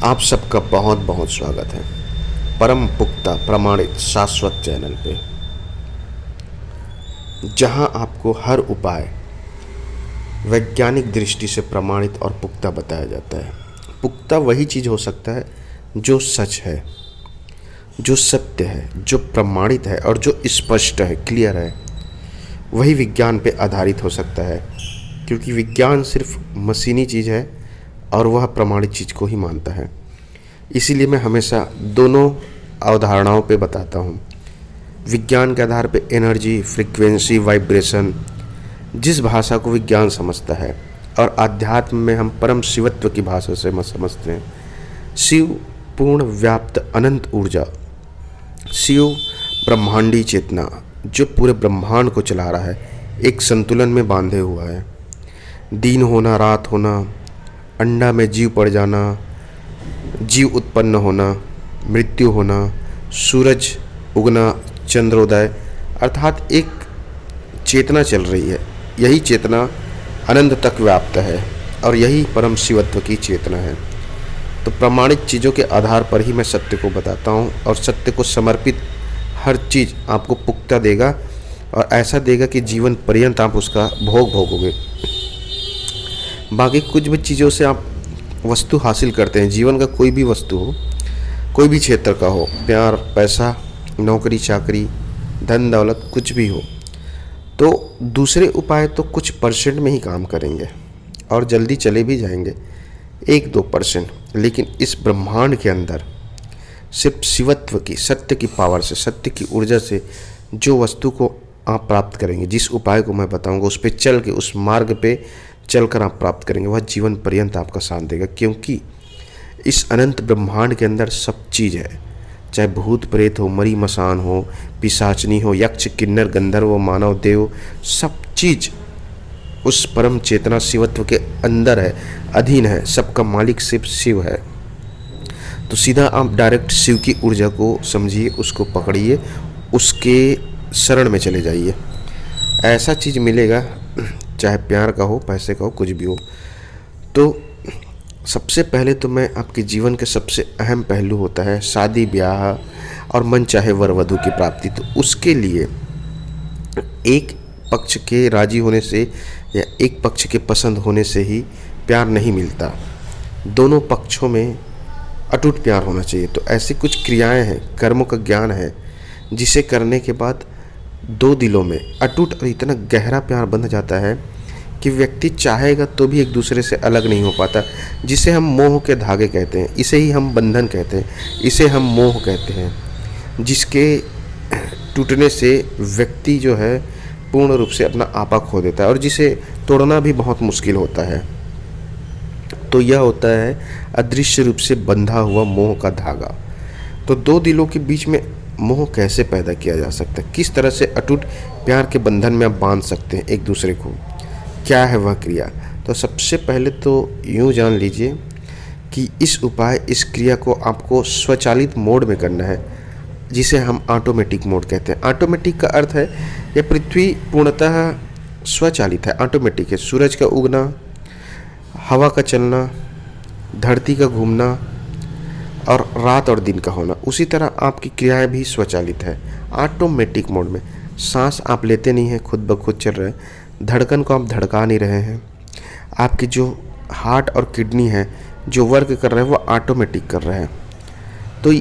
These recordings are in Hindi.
आप सबका बहुत बहुत स्वागत है परम पुख्ता प्रमाणित शाश्वत चैनल पे, जहां आपको हर उपाय वैज्ञानिक दृष्टि से प्रमाणित और पुख्ता बताया जाता है। पुख्ता वही चीज़ हो सकता है जो सच है, जो सत्य है, जो प्रमाणित है और जो स्पष्ट है, क्लियर है। वही विज्ञान पे आधारित हो सकता है, क्योंकि विज्ञान सिर्फ मशीनी चीज़ है और वह प्रमाणित चीज़ को ही मानता है। इसीलिए मैं हमेशा दोनों अवधारणाओं पे बताता हूँ। विज्ञान के आधार पे एनर्जी, फ्रीक्वेंसी, वाइब्रेशन, जिस भाषा को विज्ञान समझता है, और आध्यात्म में हम परम शिवत्व की भाषा से समझते हैं। शिव पूर्ण व्याप्त अनंत ऊर्जा, शिव ब्रह्मांडी चेतना जो पूरे ब्रह्मांड को चला रहा है, एक संतुलन में बांधे हुआ है। दिन होना, रात होना, अंडा में जीव पड़ जाना, जीव उत्पन्न होना, मृत्यु होना, सूरज उगना, चंद्रोदय, अर्थात एक चेतना चल रही है। यही चेतना अनंत तक व्याप्त है और यही परम शिवत्व की चेतना है। तो प्रमाणित चीज़ों के आधार पर ही मैं सत्य को बताता हूँ, और सत्य को समर्पित हर चीज़ आपको पुख्ता देगा और ऐसा देगा कि जीवन पर्यंत आप उसका भोग भोगोगे। बाकी कुछ भी चीज़ों से आप वस्तु हासिल करते हैं, जीवन का कोई भी वस्तु हो, कोई भी क्षेत्र का हो, प्यार, पैसा, नौकरी चाकरी, धन दौलत, कुछ भी हो, तो दूसरे उपाय तो कुछ परसेंट में ही काम करेंगे और जल्दी चले भी जाएंगे, 1-2%। लेकिन इस ब्रह्मांड के अंदर सिर्फ शिवत्व की, सत्य की पावर से, सत्य की ऊर्जा से जो वस्तु को आप प्राप्त करेंगे, जिस उपाय को मैं बताऊंगा, उस पे चल के, उस मार्ग पे चलकर आप प्राप्त करेंगे, वह जीवन पर्यंत आपका साथ देगा। क्योंकि इस अनंत ब्रह्मांड के अंदर सब चीज़ है, चाहे भूत प्रेत हो, मरी मसान हो, पिशाचनी हो, यक्ष किन्नर गंधर्व मानव देव, सब चीज़ उस परम चेतना शिवत्व के अंदर है, अधीन है। सबका मालिक सिर्फ शिव है। तो सीधा आप डायरेक्ट शिव की ऊर्जा को समझिए, उसको पकड़िए, उसके शरण में चले जाइए। ऐसा चीज़ मिलेगा, चाहे प्यार का हो, पैसे का हो, कुछ भी हो। तो सबसे पहले तो मैं आपके जीवन के सबसे अहम पहलू होता है शादी ब्याह और मन चाहे वर वधू की प्राप्ति। तो उसके लिए एक पक्ष के राजी होने से या एक पक्ष के पसंद होने से ही प्यार नहीं मिलता, दोनों पक्षों में अटूट प्यार होना चाहिए। तो ऐसी कुछ क्रियाएं हैं, कर्मों का ज्ञान है, जिसे करने के बाद दो दिलों में अटूट और इतना गहरा प्यार बंध जाता है कि व्यक्ति चाहेगा तो भी एक दूसरे से अलग नहीं हो पाता, जिसे हम मोह के धागे कहते हैं। इसे ही हम बंधन कहते हैं, इसे हम मोह कहते हैं, जिसके टूटने से व्यक्ति जो है पूर्ण रूप से अपना आपा खो देता है और जिसे तोड़ना भी बहुत मुश्किल होता है। तो यह होता है अदृश्य रूप से बंधा हुआ मोह का धागा। तो दो दिलों के बीच में मोह कैसे पैदा किया जा सकता है, किस तरह से अटूट प्यार के बंधन में आप बांध सकते हैं एक दूसरे को, क्या है वह क्रिया। तो सबसे पहले तो यूँ जान लीजिए कि इस उपाय, इस क्रिया को आपको स्वचालित मोड में करना है, जिसे हम ऑटोमेटिक मोड कहते हैं। ऑटोमेटिक का अर्थ है यह पृथ्वी पूर्णतः स्वचालित है, ऑटोमेटिक है। सूरज का उगना, हवा का चलना, धरती का घूमना और रात और दिन का होना, उसी तरह आपकी क्रियाएं भी स्वचालित है, ऑटोमेटिक मोड में। सांस आप लेते नहीं हैं, खुद ब खुद चल रहे हैं, धड़कन को आप धड़का नहीं रहे हैं, आपकी जो हार्ट और किडनी है जो वर्क कर रहे हैं वो ऑटोमेटिक कर रहे हैं। तो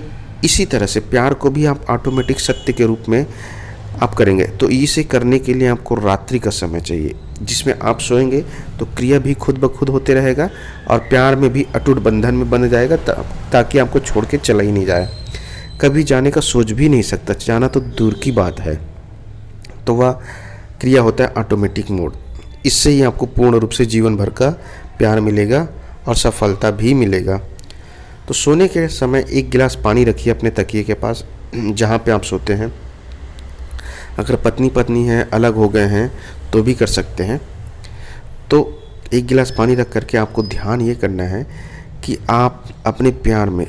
इसी तरह से प्यार को भी आप ऑटोमेटिक सत्य के रूप में आप करेंगे। तो इसे करने के लिए आपको रात्रि का समय चाहिए, जिसमें आप सोएंगे तो क्रिया भी खुद ब खुद होते रहेगा और प्यार में भी अटूट बंधन में बन जाएगा, ताकि आपको छोड़ के चला ही नहीं जाए। कभी जाने का सोच भी नहीं सकता, जाना तो दूर की बात है। तो वह क्रिया होता है ऑटोमेटिक मोड। इससे ही आपको पूर्ण रूप से जीवन भर का प्यार मिलेगा और सफलता भी मिलेगा। तो सोने के समय 1 गिलास पानी रखिए अपने तकिए के पास, जहाँ पे आप सोते हैं। अगर पत्नी पत्नी हैं, अलग हो गए हैं, तो भी कर सकते हैं। तो 1 गिलास पानी रख करके आपको ध्यान ये करना है कि आप अपने प्यार में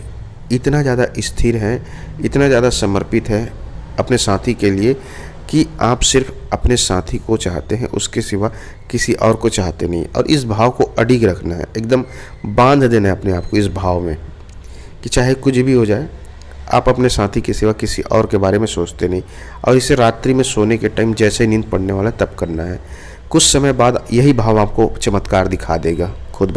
इतना ज़्यादा स्थिर हैं, इतना ज़्यादा समर्पित है अपने साथी के लिए कि आप सिर्फ अपने साथी को चाहते हैं, उसके सिवा किसी और को चाहते नहीं। और इस भाव को अडिग रखना है, एकदम बांध देना है अपने आप को इस भाव में कि चाहे कुछ भी हो जाए, आप अपने साथी के सिवा किसी और के बारे में सोचते नहीं, और इसे रात्रि में सोने के टाइम जैसे नींद पड़ने वाला तब करना है। कुछ समय बाद यही भाव आपको चमत्कार दिखा देगा। खुद